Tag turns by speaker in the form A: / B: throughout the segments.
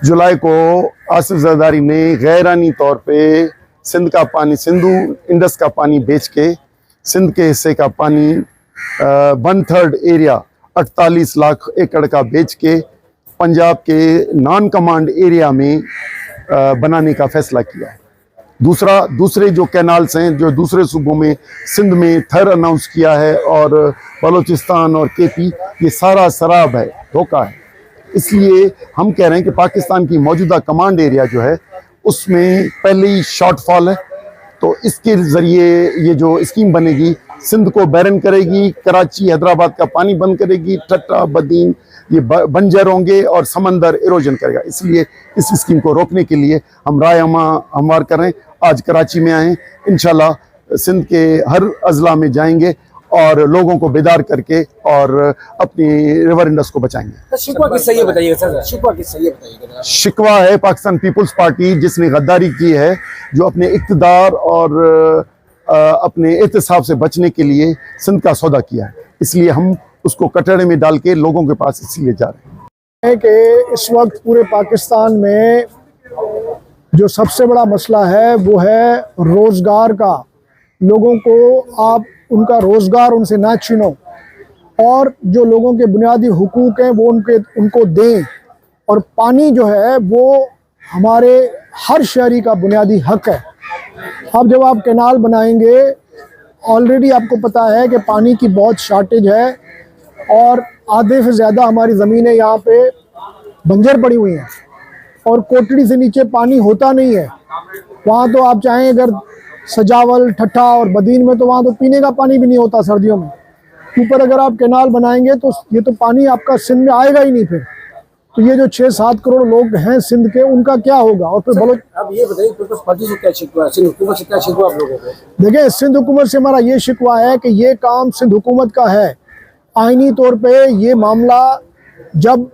A: जुलाई को आसिफ जरदारी ने गैरानी तौर पे सिंध का पानी, सिंधु इंडस का पानी बेच के सिंध के हिस्से का पानी 1/3 एरिया 48 लाख एकड़ का बेच के पंजाब के नॉन कमांड एरिया में बनाने का फैसला किया है। दूसरे जो कैनाल्स हैं जो दूसरे सूबों में, सिंध में थर अनाउंस किया है और बलूचिस्तान और केपी, ये सारा शराब है, धोखा है। इसलिए हम कह रहे हैं कि पाकिस्तान की मौजूदा कमांड एरिया जो है उसमें पहले ही शॉर्टफॉल है, तो इसके ज़रिए ये जो स्कीम बनेगी सिंध को बैरन करेगी, कराची हैदराबाद का पानी बंद करेगी, ठट्टा बदीन ये बंजर होंगे और समंदर इरोजन करेगा। इसलिए इस स्कीम को रोकने के लिए हम राय हमवार करें। आज कराची में आए, इंशाल्लाह सिंध के हर अजला में जाएंगे और लोगों को बेदार करके और अपनी रिवर इंडस को बचाएंगे।
B: शिकवा किससे ये बताइएगा सर, शिकवा किससे ये बताइएगा?
A: शिकवा है पाकिस्तान पीपल्स पार्टी, जिसने गद्दारी की है, जो अपने इक़्तिदार और अपने एहतसाब से बचने के लिए सिंध का सौदा किया है। इसलिए हम उसको कटड़े में डाल के लोगों के पास इसलिए जा रहे हैं
C: कि इस वक्त पूरे पाकिस्तान में जो सबसे बड़ा मसला है वो है रोज़गार का। लोगों को आप उनका रोज़गार उनसे ना छीनो और जो लोगों के बुनियादी हुकूक हैं वो उनको दें। और पानी जो है वो हमारे हर शहरी का बुनियादी हक है। अब जब आप कैनाल बनाएंगे, ऑलरेडी आपको पता है कि पानी की बहुत शॉर्टेज है और आधे से ज़्यादा हमारी ज़मीनें यहाँ पे बंजर पड़ी हुई हैं और कोटड़ी से नीचे पानी होता नहीं है। वहाँ तो आप चाहें अगर सजावल, ठट्ठा और बदीन में, तो वहाँ तो पीने का पानी भी नहीं होता सर्दियों में। ऊपर अगर आप कैनाल बनाएंगे तो ये तो पानी आपका सिंध में आएगा ही नहीं। फिर तो ये जो 6-7 करोड़ लोग हैं सिंध के, उनका क्या होगा? और फिर बोलो,
B: अब ये बताइए पीपल्स पार्टी से क्या शिकवा है, सिंध हुकूमत से क्या शिकवा आप लोगों को?
C: देखिए, सिंध हुकूमत से हमारा ये शिकवा है कि ये काम सिंध हुकूमत का है। आईनी तौर पे ये मामला, जब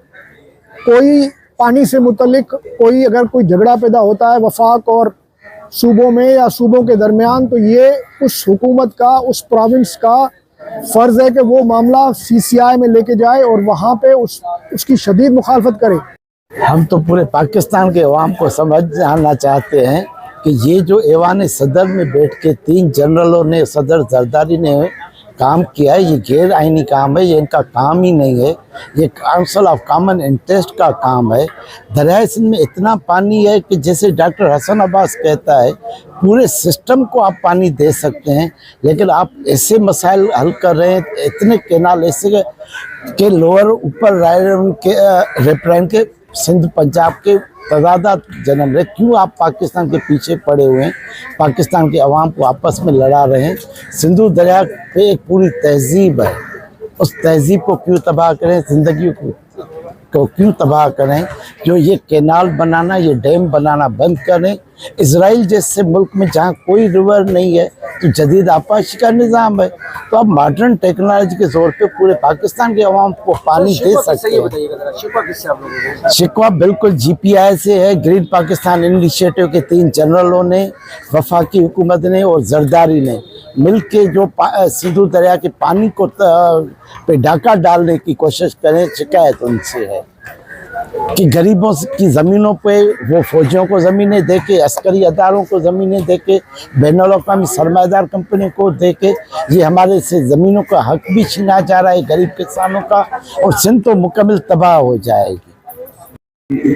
C: कोई पानी से मुतल्लिक अगर कोई झगड़ा पैदा होता है वफाक और सूबों में या सूबों के दरमियान, तो ये उस हुकूमत का, उस प्रोविंस का फ़र्ज़ है कि वो मामला CCI में लेके जाए और वहाँ पे उसकी शदीद मुखालफत करे।
D: हम तो पूरे पाकिस्तान के अवाम को समझाना चाहते हैं कि ये जो ऐवान सदर में बैठ के 3 जनरलों ने, सदर जरदारी ने काम किया है, ये गैर आइनी काम है, ये इनका काम ही नहीं है। ये काउंसिल ऑफ कॉमन इंटरेस्ट का काम है। दरियाए सिंध में इतना पानी है कि जैसे डॉक्टर हसन अब्बास कहता है, पूरे सिस्टम को आप पानी दे सकते हैं, लेकिन आप ऐसे मसाइल हल कर रहे हैं। इतने कैनाल ऐसे के लोअर ऊपर रायरन के रेपलाइन के सिंध पंजाब के तजादात जन्म रहे। क्यों आप पाकिस्तान के पीछे पड़े हुए हैं? पाकिस्तान के अवाम को आपस में लड़ा रहे हैं। सिंधु दरिया पे एक पूरी तहजीब है, उस तहजीब को क्यों तबाह करें? ज़िंदगी को क्यों तबाह करें? जो ये कैनाल बनाना, ये डैम बनाना बंद करें। इजराइल जैसे मुल्क में जहाँ कोई रिवर नहीं है तो जदीद आपाशी का निज़ाम है, तो अब मॉडर्न टेक्नोलॉजी के जोर पे पूरे पाकिस्तान के अवाम को पानी दे सकते हैं। शिकवा बिल्कुल GPI से है। ग्रीन पाकिस्तान इनिशिएटिव के 3 जनरलों ने, वफाकी हुकूमत ने और जरदारी ने मिल के जो सिंधु दरिया के पानी को पे डाका डालने की कोशिश करें, शिकायत उनसे है कि गरीबों की ज़मीनों पे वो फौजियों को ज़मीनें दे के, अस्करी अदारों को ज़मीनें दे के, बैनुल-अक़वामी सरमायादार कंपनी को दे के ये हमारे से ज़मीनों का हक भी छीना जा रहा है, गरीब किसानों का, और सिंध तो मुकम्मल तबाह हो जाएगी।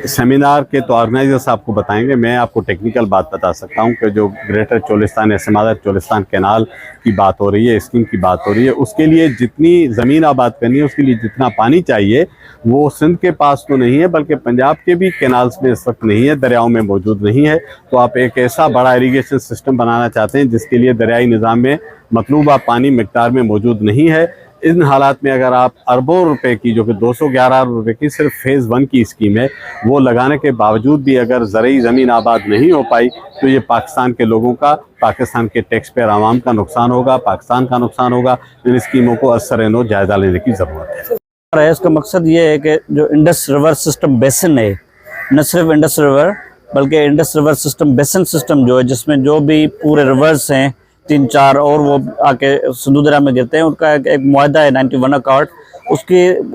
E: सेमिनार के तो ऑर्गेनाइजर्स आपको बताएंगे। मैं आपको टेक्निकल बात बता सकता हूं कि जो ग्रेटर चोलिस्तान समादर चोलिस्तान कैनाल की बात हो रही है, स्कीम की बात हो रही है, उसके लिए जितनी ज़मीन आबाद करनी है, उसके लिए जितना पानी चाहिए वो सिंध के पास तो नहीं है, बल्कि पंजाब के भी कैनाल्स में इस वक्त नहीं है, दरियाओं में मौजूद नहीं है। तो आप एक ऐसा बड़ा इरीगेशन सिस्टम बनाना चाहते हैं जिसके लिए दरियाई निज़ाम में मतलूबा पानी मिकदार में मौजूद नहीं है। इन हालात में अगर आप अरबों रुपए की, जो कि 211 अरब रुपए की सिर्फ फेज़ 1 की स्कीम है, वो लगाने के बावजूद भी अगर ज़रई ज़मीन आबाद नहीं हो पाई, तो ये पाकिस्तान के लोगों का, पाकिस्तान के टैक्स पेयर आवाम का नुकसान होगा, पाकिस्तान का नुकसान होगा। इन स्कीमों को असर-ए-नौ जायज़ा लेने की ज़रूरत है।
F: इसका मकसद ये है कि जो इंडस रिवर सिस्टम बेसिन है, न सिर्फ इंडस रिवर बल्कि Indus river system basin system जो है, जिसमें जो भी पूरे रिवर्स हैं 3-4 और वो आके सिंधु दरिया में गिरते हैं, उनका एक मुआहदा है 91 अकॉर्ड।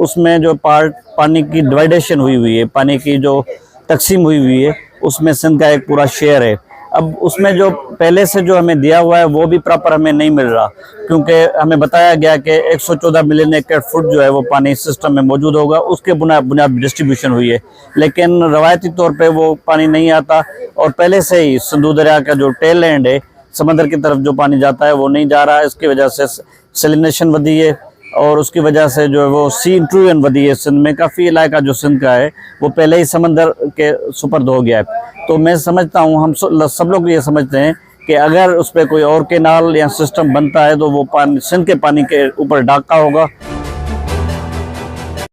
F: उसमें जो पानी की डिवाइडेशन हुई है, पानी की जो तकसीम हुई है, उसमें सिंध का एक पूरा शेयर है। अब उसमें जो पहले से जो हमें दिया हुआ है वो भी प्रॉपर हमें नहीं मिल रहा, क्योंकि हमें बताया गया कि 114 मिलियन एकड़ फुट जो है वो पानी सिस्टम में मौजूद होगा, उसके बुनियाद डिस्ट्रीब्यूशन हुई है, लेकिन रवायती तौर पे वो पानी नहीं आता। और पहले से ही सिंधु दरिया का जो टेल एंड है, समंदर की तरफ जो पानी जाता है वो नहीं जा रहा है। इसकी वजह से सैलिनेशन बढ़ी है और उसकी वजह से जो है वो सी इंट्रूजन बढ़ी है। सिंध में काफ़ी इलाका जो सिंध का है वो पहले ही समंदर के सुपर्द हो गया है। तो मैं समझता हूँ, हम सब लोग ये समझते हैं कि अगर उस पर कोई और कैनाल या सिस्टम बनता है तो वो पानी सिंध के पानी के ऊपर डाका होगा।